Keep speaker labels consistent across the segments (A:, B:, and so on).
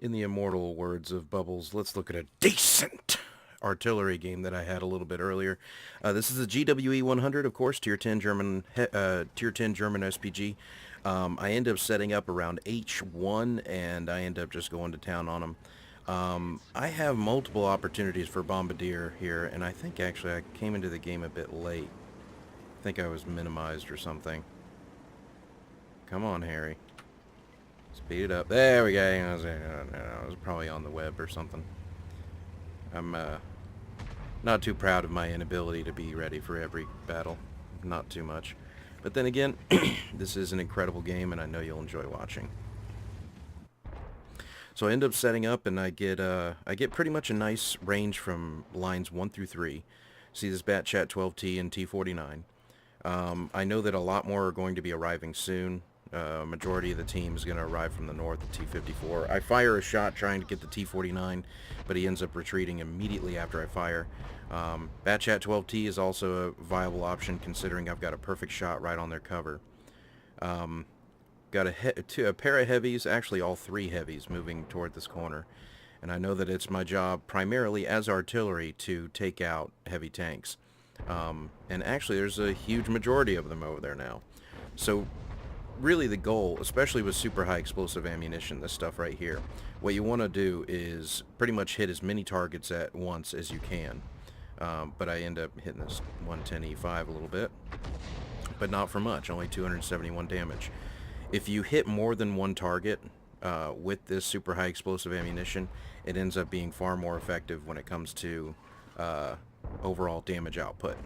A: In the immortal words of Bubbles, let's look at a decent artillery game that I had a little bit earlier. This is a GWE 100, of course, tier 10 German SPG. I end up setting up around H1, and I end up just going to town on them. I have multiple opportunities for Bombardier here, and I think actually I came into the game a bit late. I think I was minimized or something. Come on, Harry. Speed it up. There we go. I was probably on the web or something. I'm not too proud of my inability to be ready for every battle. Not too much. But then again, this is an incredible game, and I know you'll enjoy watching. So I end up setting up, and I get pretty much a nice range from lines 1 through 3. See this Bat Chat 12T and T49. I know that a lot more are going to be arriving soon. Majority of the team is going to arrive from the north at T-54. I fire a shot trying to get the T-49, but he ends up retreating immediately after I fire. Batchat 12T is also a viable option considering I've got a perfect shot right on their cover. Got a pair of heavies, actually all three heavies, moving toward this corner. And I know that it's my job primarily as artillery to take out heavy tanks. And actually there's a huge majority of them over there now. So really the goal, especially with super high explosive ammunition, this stuff right here, what you want to do is pretty much hit as many targets at once as you can. But I end up hitting this 110E5 a little bit, but not for much, only 271 damage. If you hit more than one target with this super high explosive ammunition, it ends up being far more effective when it comes to overall damage output.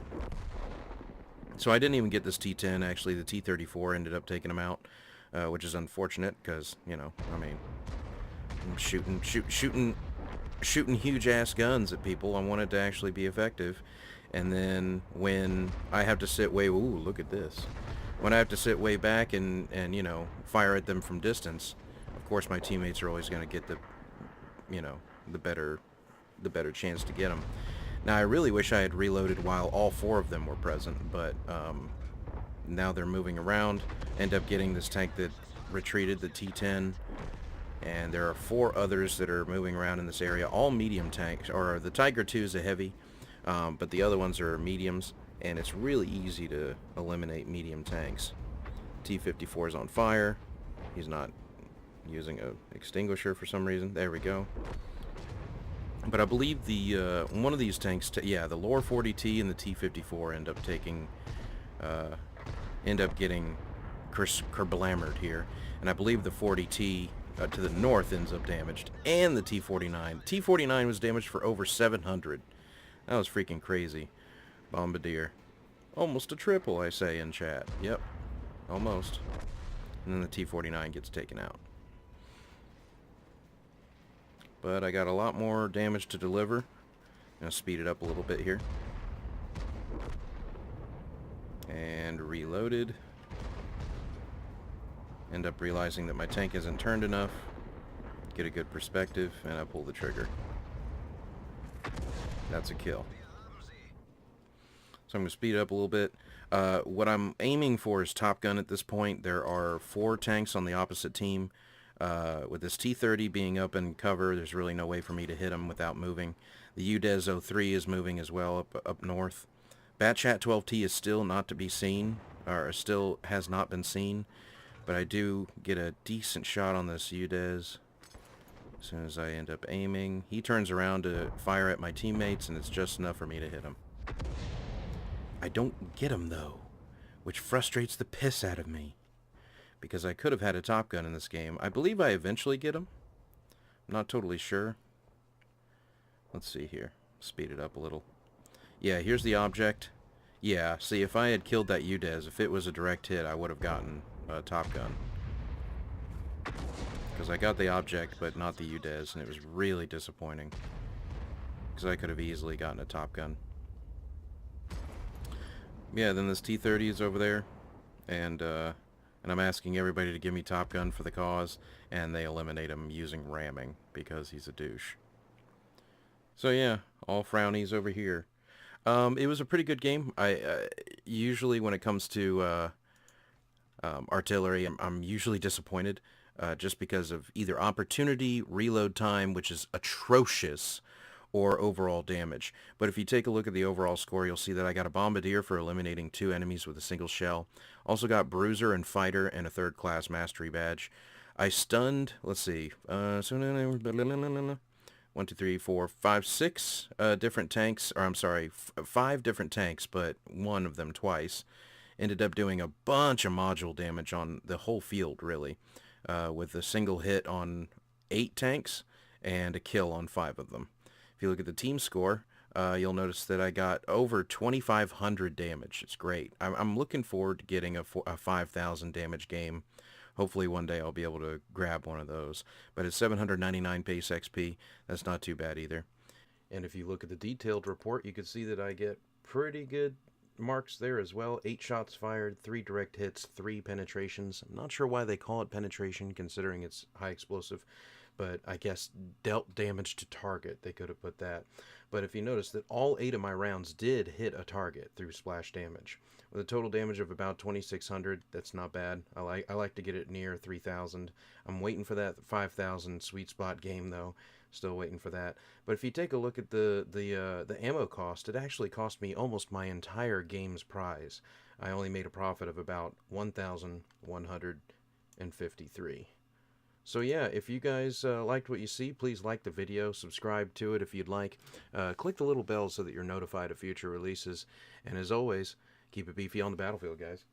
A: So I didn't even get this T10. Actually, the T34 ended up taking him out, which is unfortunate because, you know, I mean, I'm shooting huge ass guns at people. I want it to actually be effective. And then when I have to sit way, ooh, look at this. When I have to sit way back and you know, fire at them from distance, of course my teammates are always going to get the, you know, the better chance to get them. Now, I really wish I had reloaded while all four of them were present, but now they're moving around. End up getting this tank that retreated, the T10, and there are four others that are moving around in this area, all medium tanks, or the Tiger 2 is a heavy, but the other ones are mediums, and it's really easy to eliminate medium tanks. T-54 is on fire. He's not using an extinguisher for some reason. There we go. But I believe the one of these tanks, yeah, the Lore 40T and the T-54 end up getting kerblammered here, and I believe the 40T to the north ends up damaged, and the T-49. T-49 was damaged for over 700. That was freaking crazy. Bombadier, almost a triple, I say in chat. Yep, almost. And then the T-49 gets taken out. But I got a lot more damage to deliver. I'm going to speed it up a little bit here. And reloaded. End up realizing that my tank isn't turned enough. Get a good perspective, and I pull the trigger. That's a kill. So I'm going to speed it up a little bit. What I'm aiming for is Top Gun at this point. There are 4 tanks on the opposite team. With this T-30 being up in cover, there's really no way for me to hit him without moving. The UDES 03 is moving as well up north. Batchat 12T is still not to be seen, or still has not been seen, but I do get a decent shot on this UDES as soon as I end up aiming. He turns around to fire at my teammates, and it's just enough for me to hit him. I don't get him, though, which frustrates the piss out of me, because I could have had a Top Gun in this game. I believe I eventually get him. I'm not totally sure. Let's see here. Speed it up a little. Yeah, here's the object. Yeah, see, if I had killed that UDES, if it was a direct hit, I would have gotten a Top Gun. Because I got the object, but not the UDES, and it was really disappointing. Because I could have easily gotten a Top Gun. Yeah, then this T-30 is over there, and I'm asking everybody to give me Top Gun for the cause, and they eliminate him using ramming, because he's a douche. So yeah, all frownies over here. It was a pretty good game. I usually, when it comes to artillery, I'm usually disappointed. just because of either opportunity, reload time, which is atrocious, or overall damage. But if you take a look at the overall score, you'll see that I got a Bombardier for eliminating 2 enemies with a single shell. Also got Bruiser and Fighter and a 3rd class Mastery badge. I stunned, let's see, 1, 2, 3, 4, 5, 6 different tanks, or I'm sorry, 5 different tanks, but one of them twice. Ended up doing a bunch of module damage on the whole field, really, with a single hit on 8 tanks and a kill on 5 of them. If you look at the team score, you'll notice that I got over 2,500 damage. It's great. I'm looking forward to getting a 5,000 damage game. Hopefully one day I'll be able to grab one of those. But it's 799 base XP. That's not too bad either. And if you look at the detailed report, you can see that I get pretty good marks there as well. 8 shots fired, 3 direct hits, 3 penetrations. I'm not sure why they call it penetration considering it's high explosive, but I guess dealt damage to target. They could have put that. But if you notice that all 8 of my rounds did hit a target through splash damage. With a total damage of about 2,600, that's not bad. I like to get it near 3,000. I'm waiting for that 5,000 sweet spot game though. Still waiting for that. But if you take a look at the ammo cost, it actually cost me almost my entire game's prize. I only made a profit of about 1,153. So yeah, if you guys liked what you see, please like the video, subscribe to it if you'd like. Click the little bell so that you're notified of future releases. And as always, keep it beefy on the battlefield, guys.